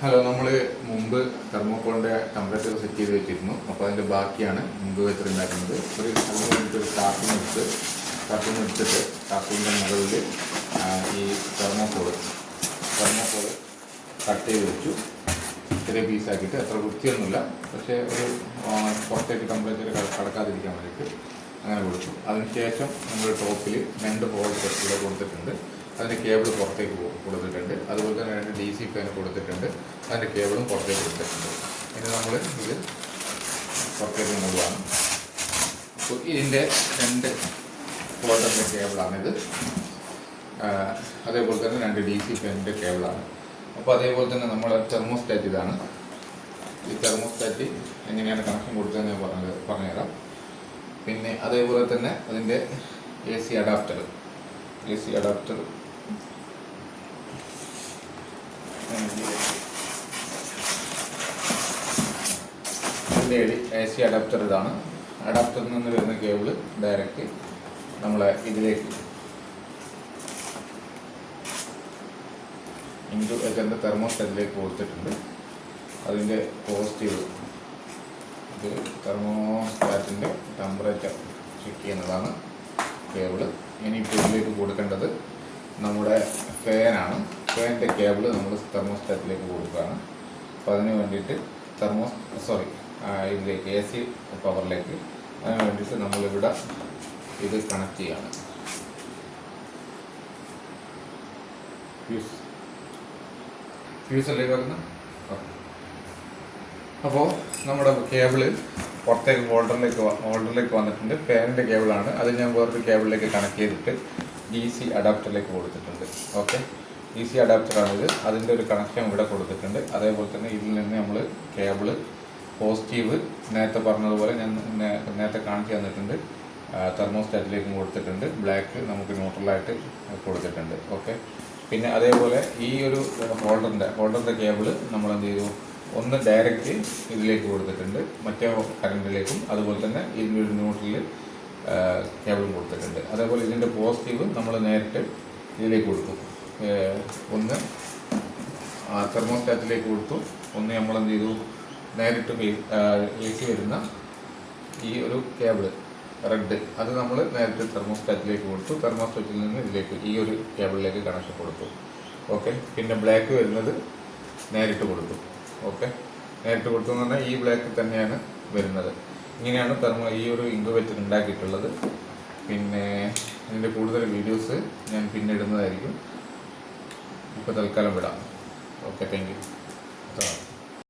Hello, നമ്മൾ മുമ്പ് തെർമോക്കോളിൻ്റെ temperature set ചെയ്ത് വെച്ചിരുന്നു. അപ്പോൾ അതിൻ്റെ ബാക്കിയാണ് മുമ്പ് വെച്ചിട്ടുണ്ടാക്കുന്നത്. അതിന് വേണ്ടിയിട്ട് ഒരു കാർട്ടൂൺ എടുത്തിട്ട് കാർട്ടൂണിൻ്റെ മുകളിൽ ഈ തെർമോക്കോൾ കട്ട് ചെയ്ത് വെച്ചു. ചെറിയ പീസാക്കിയിട്ട് അത്ര വൃത്തിയൊന്നുമില്ല, പക്ഷേ ഒരു പുറത്തേക്ക് ടെമ്പറേച്ചർ കടക്കാതിരിക്കാൻ വേണ്ടിയിട്ട് അങ്ങനെ കൊടുത്തു. അതിനുശേഷം നമ്മൾ ടോപ്പിൽ 2 ഹോൾസ് ഇവിടെ കൊടുത്തിട്ടുണ്ട്. അതിൻ്റെ കേബിൾ പുറത്തേക്ക് കൊടുത്തിട്ടുണ്ട്. അതുപോലെ തന്നെ 2 DC ഫാൻ കൊടുത്തിട്ടുണ്ട്. അതിൻ്റെ കേബിളും പുറത്തേക്ക് കൊടുത്തിട്ടുണ്ട്. ഇനി നമ്മൾ ഇത് പുറത്തേക്ക് കൊണ്ടുപോകാം. അപ്പോൾ ഇതിൻ്റെ 2 ഹോൾഡറിൻ്റെ കേബിളാണിത്. അതേപോലെ തന്നെ 2 DC ഫാനിൻ്റെ കേബിളാണ്. അപ്പോൾ അതേപോലെ തന്നെ നമ്മുടെ തെർമോസ്റ്റാറ്റ് ഇതാണ്. ഈ തെർമോസ്റ്റാറ്റ് എങ്ങനെയാണ് കണക്ഷൻ കൊടുത്തതെന്ന് ഞാൻ പറഞ്ഞുതരാം. പിന്നെ അതേപോലെ തന്നെ അതിൻ്റെ AC അഡാപ്റ്റർ AC അഡാപ്റ്റർ ഇതാണ്. അഡാപ്റ്ററിൽ നിന്ന് വരുന്ന കേബിൾ ഡയറക്റ്റ് നമ്മളെ ഇതിലേക്ക് എൻ്റെ തെർമോസ്റ്റാറ്റിലേക്ക് കൊടുത്തിട്ടുണ്ട്. അതിൻ്റെ പോസിറ്റീവ് ഇത് തെർമോസ്റ്റാറ്റിൻ്റെ ടെമ്പറേച്ചർ ചെക്ക് ചെയ്യുന്നതാണ് കേബിള്. ഇനിയിപ്പോൾ ഇതിലേക്ക് കൊടുക്കേണ്ടത് നമ്മുടെ ഫാനാണ്. ഫാനിൻ്റെ കേബിൾ നമ്മൾ തെർമോസ്റ്റാറ്റിലേക്ക് കൊടുക്കുകയാണ്. അപ്പോൾ അതിന് വേണ്ടിയിട്ട് ഇതിലേക്ക് AC പവറിലേക്ക് അതിന് വേണ്ടിയിട്ട് നമ്മളിവിടെ ഇത് കണക്ട് ചെയ്യാണ്. ഫ്യൂസല്ലേ വരുന്നത്. അപ്പോൾ നമ്മുടെ കേബിള് പുറത്തേക്ക് ഹോൾഡറിലേക്ക് വന്നിട്ടുണ്ട്. ഫാനിൻ്റെ കേബിളാണ്. അത് ഞാൻ വേറൊരു കേബിളിലേക്ക് കണക്ട് ചെയ്തിട്ട് DC അഡാപ്റ്ററിലേക്ക് കൊടുത്തിട്ടുണ്ട്. Okay, DC അഡാപ്റ്ററാണിത്. അതിൻ്റെ ഒരു കണക്ഷൻ ഇവിടെ കൊടുത്തിട്ടുണ്ട്. അതേപോലെ തന്നെ ഇതിൽ നിന്ന് നമ്മൾ കേബിള് പോസിറ്റീവ് നേരത്തെ പറഞ്ഞതുപോലെ ഞാൻ നേരത്തെ കാണിച്ചു തന്നിട്ടുണ്ട്. തെർമോസ്റ്റാറ്റിലേക്കും കൊടുത്തിട്ടുണ്ട്. ബ്ലാക്ക് നമുക്ക് ന്യൂട്രലായിട്ട് കൊടുത്തിട്ടുണ്ട്. ഓക്കെ, പിന്നെ അതേപോലെ ഈ ഒരു ഹോൾഡറിൻ്റെ കേബിള് നമ്മൾ എന്ത് ചെയ്തു, ഒന്ന് ഡയറക്റ്റ് ഇതിലേക്ക് കൊടുത്തിട്ടുണ്ട്, മറ്റേ കറണ്ടിലേക്കും. അതുപോലെ തന്നെ ഇതിനൊരു ന്യൂട്രൽ കേബിളും കൊടുത്തിട്ടുണ്ട്. അതേപോലെ ഇതിൻ്റെ പോസിറ്റീവ് നമ്മൾ നേരിട്ട് ഇതിലേക്ക് കൊടുത്തു. ഒന്ന് തെർമോസ്റ്റാറ്റിലേക്ക് കൊടുത്തു. ഒന്ന് നമ്മളെന്ത് ചെയ്തു, നേരിട്ട് AC വരുന്ന ഈ ഒരു കേബിള് റെഡ് അത് നമ്മൾ നേരിട്ട് തെർമോസ്റ്റാറ്റിലേക്ക് കൊടുത്തു. തെർമോസ്റ്റാറ്റിൽ നിന്ന് ഇതിലേക്ക് ഈ ഒരു കേബിളിലേക്ക് കണക്ഷൻ കൊടുത്തു. ഓക്കെ, പിന്നെ ബ്ലാക്ക് വരുന്നത് നേരിട്ട് കൊടുത്തു. ഓക്കെ, നേരിട്ട് കൊടുത്തു എന്ന് പറഞ്ഞാൽ ഈ ബ്ലാക്ക് തന്നെയാണ് വരുന്നത്. ഇങ്ങനെയാണ് ഈ ഒരു ഇൻക്യുബേറ്റർ ഉണ്ടാക്കിയിട്ടുള്ളത്. പിന്നെ ഇതിൻ്റെ കൂടുതൽ വീഡിയോസ് ഞാൻ പിന്നെ ഇടുന്നതായിരിക്കും. ഇപ്പോൾ തൽക്കാലം വിടാം. Okay, thank you.